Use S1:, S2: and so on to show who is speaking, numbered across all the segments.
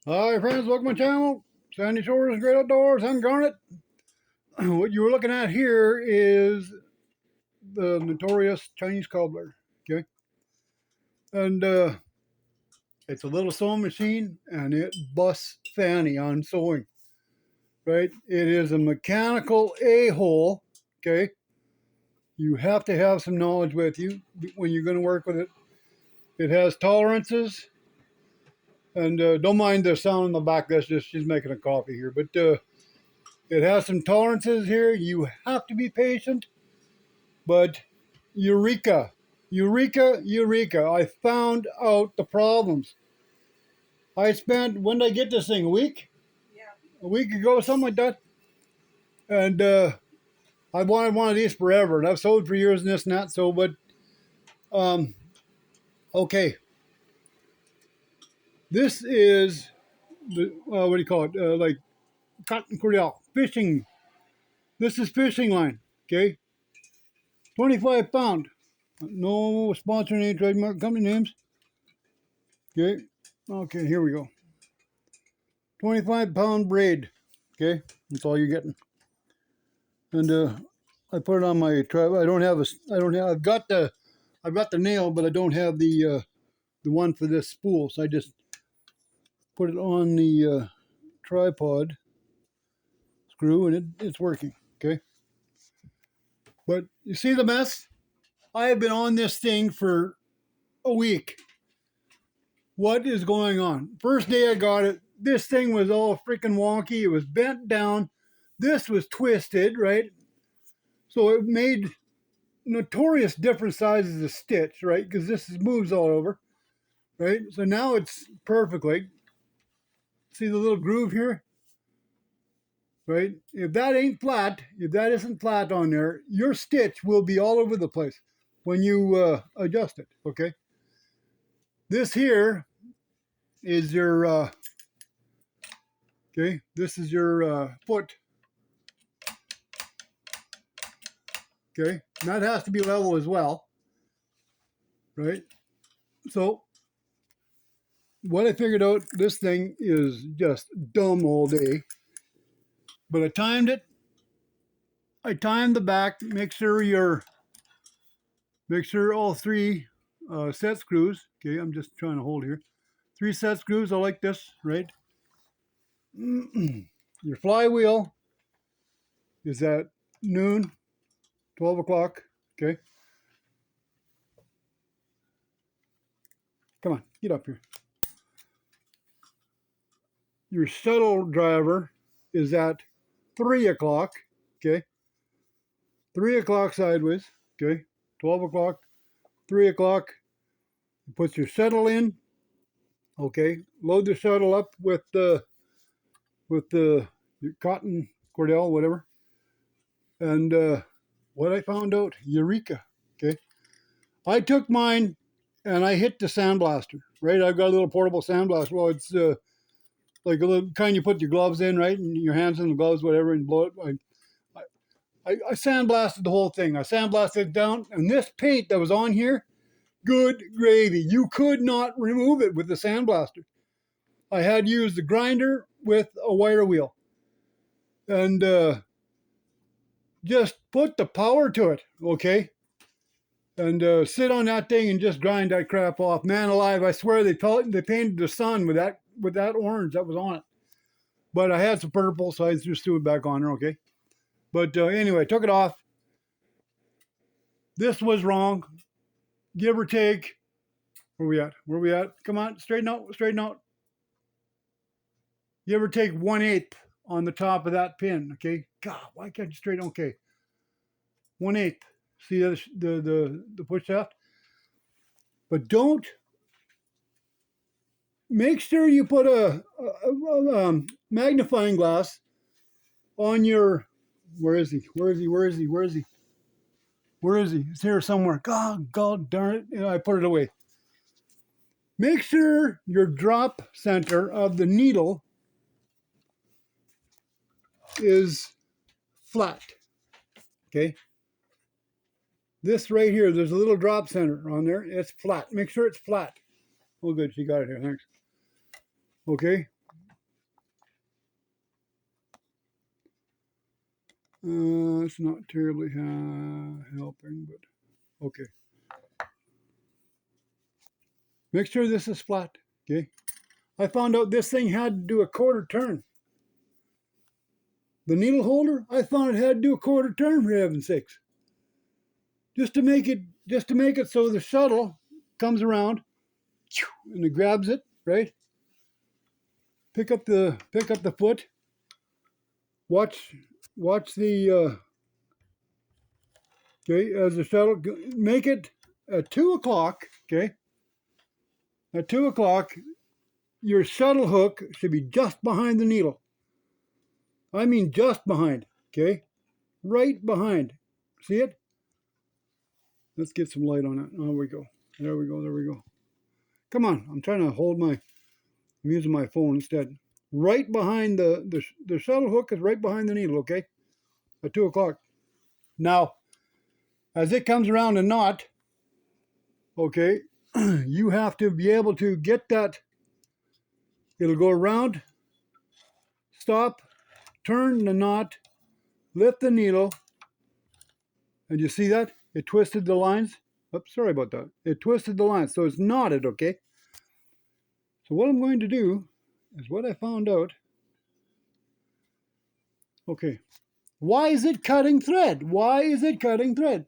S1: Hi friends, welcome to my channel. Sandy Shores, Great Outdoors, I'm Garnet. What you were looking at here is the notorious Chinese cobbler, okay? And it's a little sewing machine and it busts fanny on sewing, right? It is a mechanical a-hole, okay? You have to have some knowledge with you when you're gonna work with it. It has tolerances, and don't mind the sound in the back, that's just she's making a coffee here, but it has some tolerances here. You have to be patient, but Eureka, Eureka, Eureka. I found out the problems. I spent, when did I get this thing? A week? Yeah. A week ago, something like that. And I wanted one of these forever. And I've sold for years and this and that. So, but, okay. This is, the what do you call it? Like cotton cordell, fishing. This is fishing line, okay? 25 pound. No sponsor name, trademark, company names. Okay. Okay, here we go. 25-pound braid. Okay, that's all you're getting. And I put it on my trap. I don't have. I've got the nail, but I don't have the one for this spool. So I just put it on the tripod screw, and it's working. Okay. But you see the mess? I have been on this thing for a week. What is going on? First day I got it, this thing was all freaking wonky. It was bent down. This was twisted, right? So it made notorious different sizes of stitch, right? Because this moves all over, right? So now it's perfectly. See the little groove here? Right? If that ain't flat, if that isn't flat on there, your stitch will be all over the place when you adjust it, okay? This here is your, okay, this is your foot. Okay, and that has to be level as well, right? So what I figured out, this thing is just dumb all day, but I timed it. I timed the back. Make sure all three set screws. Okay, I'm just trying to hold here. 3 set screws. I like this, right? Your flywheel is at noon, 12 o'clock. Okay, come on, get up here. Your shuttle driver is at 3 o'clock. Okay, 3 o'clock sideways. Okay, 12 o'clock, 3 o'clock. You put your shuttle in. Okay, load the shuttle up with the cotton cordell, whatever. And what I found out, Eureka. Okay, I took mine and I hit the sandblaster. Right, I've got a little portable sandblaster. Well, it's like a little kind you put your gloves in, right, and your hands in the gloves, whatever, and blow it. I sandblasted the whole thing. I sandblasted it down, and this paint that was on here, good gravy. You could not remove it with the sandblaster. I had used the grinder with a wire wheel, and just put the power to it, okay? And sit on that thing and just grind that crap off. Man alive, I swear they painted the sun with that orange that was on it. But I had some purple, so I just threw it back on there, okay? But anyway, took it off. This was wrong. Give or take. Where we at? Where we at? Come on, straighten out, straighten out. Give or take 1/8 on the top of that pin, okay? God, why can't you straighten? Okay, 1/8. See the push shaft? But don't. Make sure you put a magnifying glass on your. Where is he? Where is he? Where is he? Where is he? Where is he? It's here somewhere. God darn it! You know, I put it away. Make sure your drop center of the needle is flat. Okay. This right here, there's a little drop center on there. It's flat. Make sure it's flat. Oh, good. She got it here. Thanks. Okay. It's not terribly helping, but okay. Make sure this is flat, okay? I found out this thing had to do a quarter turn. The needle holder, I found it had to do a quarter turn, for heaven's sakes. Just to make it so the shuttle comes around and it grabs it, right? Pick up the foot. Watch the okay, as the shuttle, make it at 2 o'clock, okay? At 2 o'clock, your shuttle hook should be just behind the needle. I mean just behind, okay? Right behind. See it? Let's get some light on it. There we go. There we go. There we go. Come on. I'm trying to hold I'm using my phone instead. Right behind the shuttle hook is right behind the needle, okay? At 2 o'clock. Now, as it comes around a knot, okay, you have to be able to get that. It'll go around, stop, turn the knot, lift the needle, and you see that? It twisted the lines. Oops, sorry about that. It twisted the lines, so it's knotted, okay? So what I'm going to do is what I found out. Okay, why is it cutting thread? Why is it cutting thread?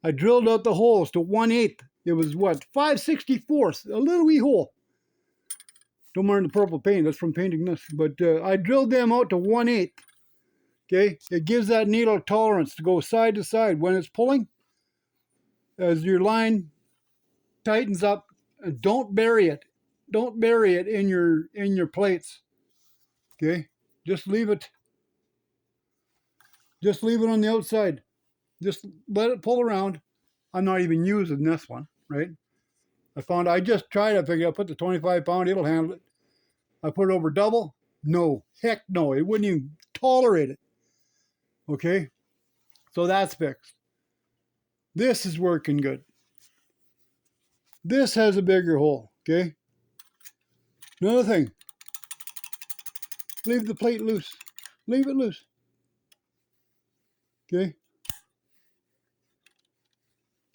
S1: I drilled out the holes to 1/8. It was what, 5/64, a little wee hole. Don't mind the purple paint, that's from painting this. But I drilled them out to 1/8. Okay, it gives that needle tolerance to go side to side when it's pulling. As your line tightens up, and don't bury it. Don't bury it in your plates. Okay, just leave it. Just leave it on the outside. Just let it pull around. I'm not even using this one, right? I just tried. I figured I'll put the 25-pound. It'll handle it. I put it over double. No, heck no. It wouldn't even tolerate it. Okay, so that's fixed. This is working good. This has a bigger hole, okay? Another thing, leave the plate loose. Leave it loose. Okay?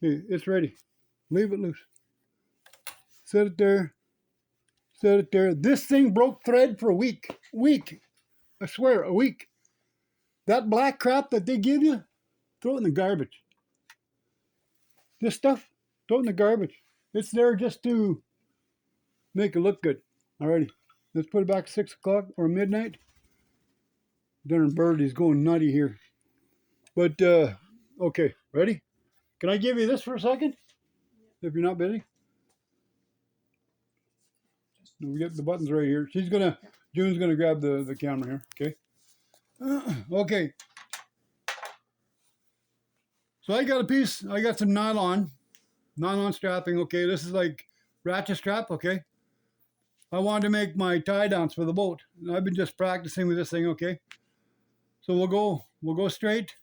S1: Okay, it's ready. Leave it loose. Set it there. Set it there. This thing broke thread for a week. I swear, a week. That black crap that they give you, throw it in the garbage. This stuff, throw it in the garbage. It's there just to make it look good. Alrighty, let's put it back to 6 o'clock or midnight. Darn bird is going nutty here. But, okay, ready? Can I give you this for a second? If you're not busy? We get the buttons right here. June's gonna grab the camera here, okay? Okay. So I got some nylon strapping, okay? This is like ratchet strap, okay? I wanted to make my tie downs for the boat. And I've been just practicing with this thing, okay? So we'll go straight,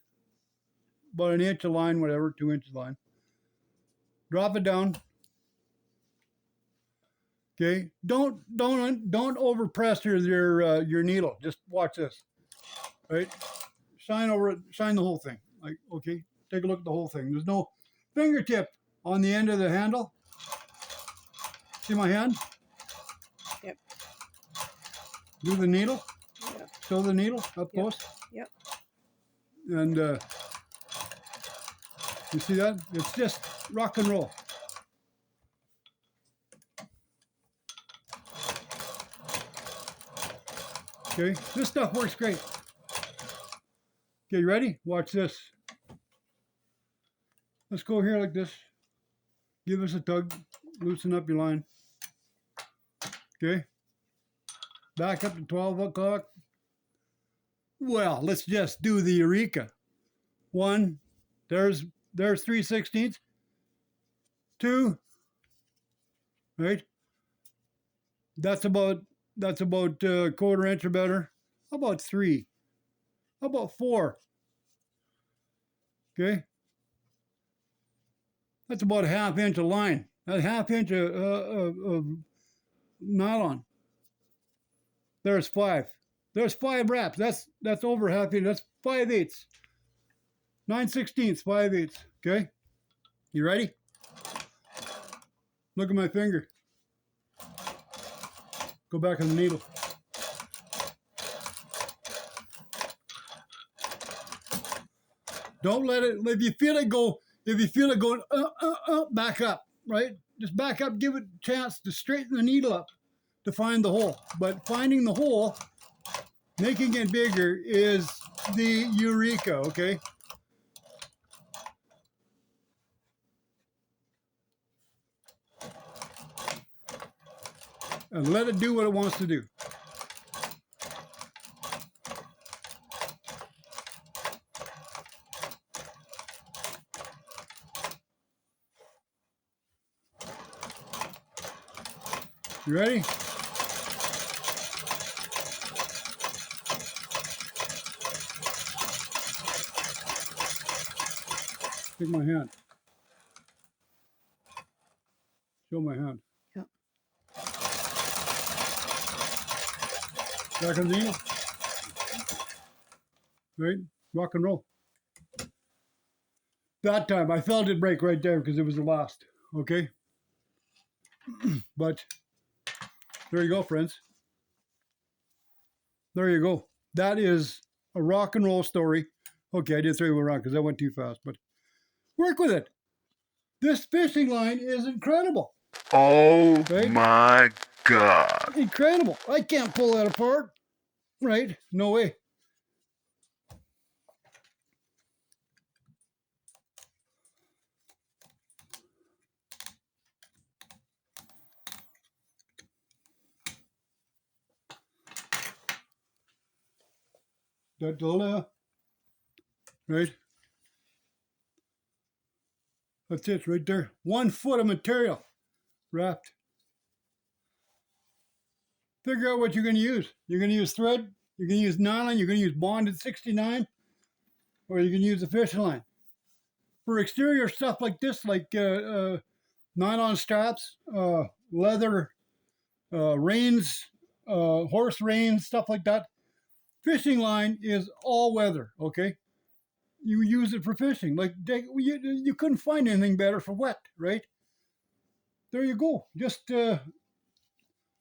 S1: about an inch of line, whatever, 2 inches line. Drop it down. Okay, don't overpress your needle. Just watch this, right? Shine over it, shine the whole thing. Like, okay, take a look at the whole thing. There's no fingertip on the end of the handle. See my hand?
S2: Yep.
S1: Do the needle.
S2: Yep.
S1: Show the needle up close.
S2: Yep.
S1: And you see that? It's just rock and roll. Okay, this stuff works great. Okay, you ready? Watch this. Let's go here like this. Give us a tug. Loosen up your line. Okay. Back up to 12 o'clock. Well, let's just do the EUREKA. 1, there's 3/16. 2, right? That's about a quarter inch or better. How about 3? How about 4? Okay. That's about a ½ inch of line. A ½ inch of nylon. There's 5. There's 5 wraps. That's over half inch. That's 5/8. 9/16, 5/8. Okay? You ready? Look at my finger. Go back on the needle. Don't let it, if you feel it going, back up, right? Just back up, give it a chance to straighten the needle up to find the hole. But finding the hole, making it bigger is the eureka, okay? And let it do what it wants to do. You ready? Take my hand. Show my hand.
S2: Yeah.
S1: Back on the needle. Right? Rock and roll. That time I felt it break right there because it was the last. Okay? But there you go, friends. There you go. That is a rock and roll story. Okay, I did throw you around because I went too fast, but work with it. This fishing line is incredible.
S3: Oh right? My God.
S1: Incredible. I can't pull that apart. Right? No way. Right? That's it right there. 1 foot of material wrapped. Figure out what you're going to use. You're going to use thread, you're going to use nylon, you're going to use bonded 69, or you can use a fishing line. For exterior stuff like this, like nylon straps, leather reins, horse reins, stuff like that, fishing line is all weather, okay? You use it for fishing. Like you couldn't find anything better for wet, right? There you go. Just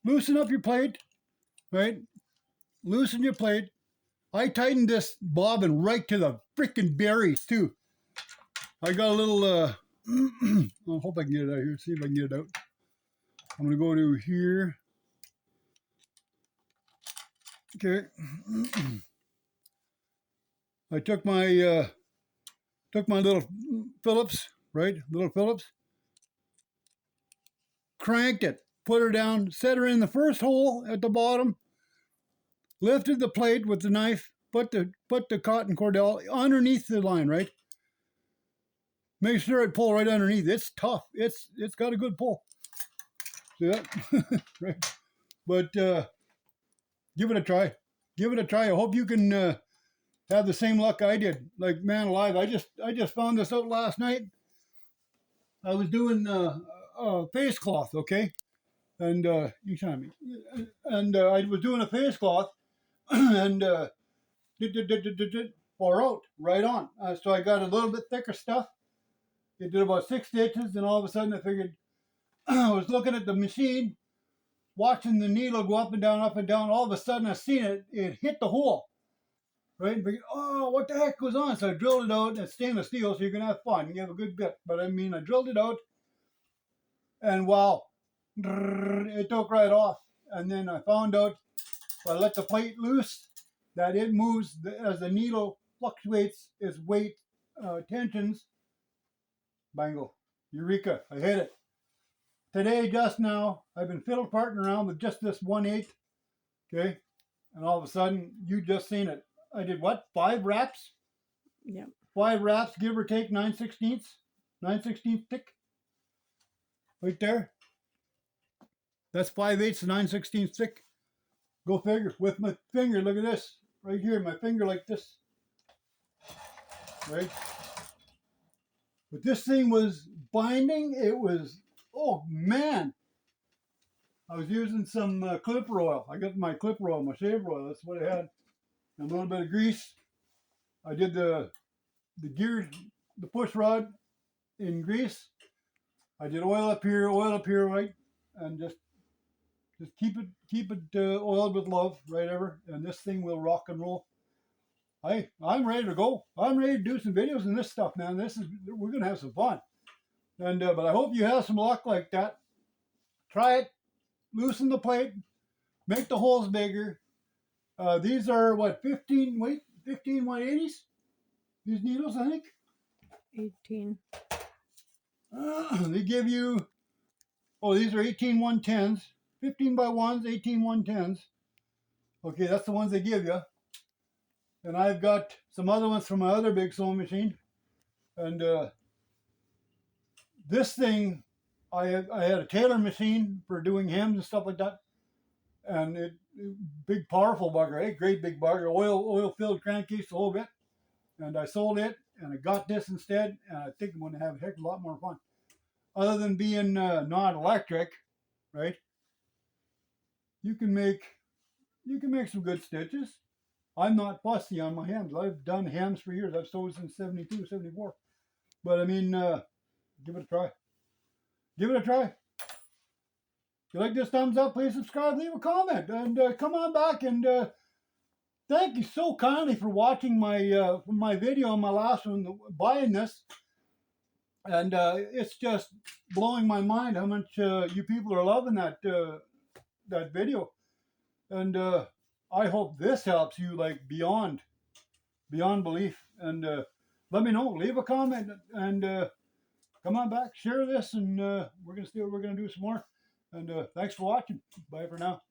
S1: loosen up your plate, right? Loosen your plate. I tightened this bobbin right to the freaking berries too. I got a little, I hope I can get it out here. See if I can get it out. I'm going to go to here. Okay. I took my little Phillips, right? Little Phillips. Cranked it, put her down, set her in the first hole at the bottom, lifted the plate with the knife, put the cotton cordell underneath the line, right? Make sure it pull right underneath. It's tough. It's got a good pull. See that? Right. But give it a try. Give it a try. I hope you can have the same luck I did. Like, man alive, I just found this out last night. I was doing face cloth, okay? And you tell me. And I was doing a face cloth, and pour out right on. So I got a little bit thicker stuff. It did about 6 stitches, and all of a sudden I figured, I was looking at the machine, watching the needle go up and down, up and down. All of a sudden I seen it hit the hole. Right? And figured, oh, what the heck goes on? So I drilled it out, and it's stainless steel, so you can have fun. You have a good bit. But I mean, I drilled it out, and wow, it took right off. And then I found out, if I let the plate loose, that it moves as the needle fluctuates its weight tensions. Bango. Eureka. I hit it. Today, just now, I've been fiddle farting around with just this 1/8. Okay? And all of a sudden, you just seen it. I did what? 5 wraps?
S2: Yeah.
S1: 5 wraps, give or take 9/16. 9/16 thick. Right there. That's 5/8 to 9/16 thick. Go figure. With my finger, look at this. Right here, my finger like this. Right? But this thing was binding. It was, oh man. I was using some clipper oil. I got my clipper oil, my shaver oil. That's what I had. And a little bit of grease. I did the gear, the push rod in grease. I did oil up here, right, and just keep it oiled with love, right ever. And this thing will rock and roll. I'm ready to go. I'm ready to do some videos and this stuff, man. We're gonna have some fun. And but I hope you have some luck like that. Try it. Loosen the plate. Make the holes bigger. These are what 15 180s. These needles, I think.
S2: 18.
S1: They give you. Oh, these are 18 110s. 15 by 1s, 18 110s. Okay, that's the ones they give you. And I've got some other ones from my other big sewing machine. And this thing, I had a tailor machine for doing hems and stuff like that. And big, powerful bugger, eh? Great big bugger, oil-filled crankcase, the whole bit. And I sold it, and I got this instead. And I think I'm going to have a heck of a lot more fun. Other than being not electric, right? You can make some good stitches. I'm not fussy on my hems. I've done hems for years. I've sewed since 72, 74. But I mean, give it a try. Give it a try. If you like this, thumbs up, please subscribe, leave a comment, and come on back. And thank you so kindly for watching my video on my last one, buying this. And it's just blowing my mind how much you people are loving that video. And I hope this helps you like beyond belief. And let me know. Leave a comment and come on back. Share this, and we're gonna do some more. And thanks for watching. Bye for now.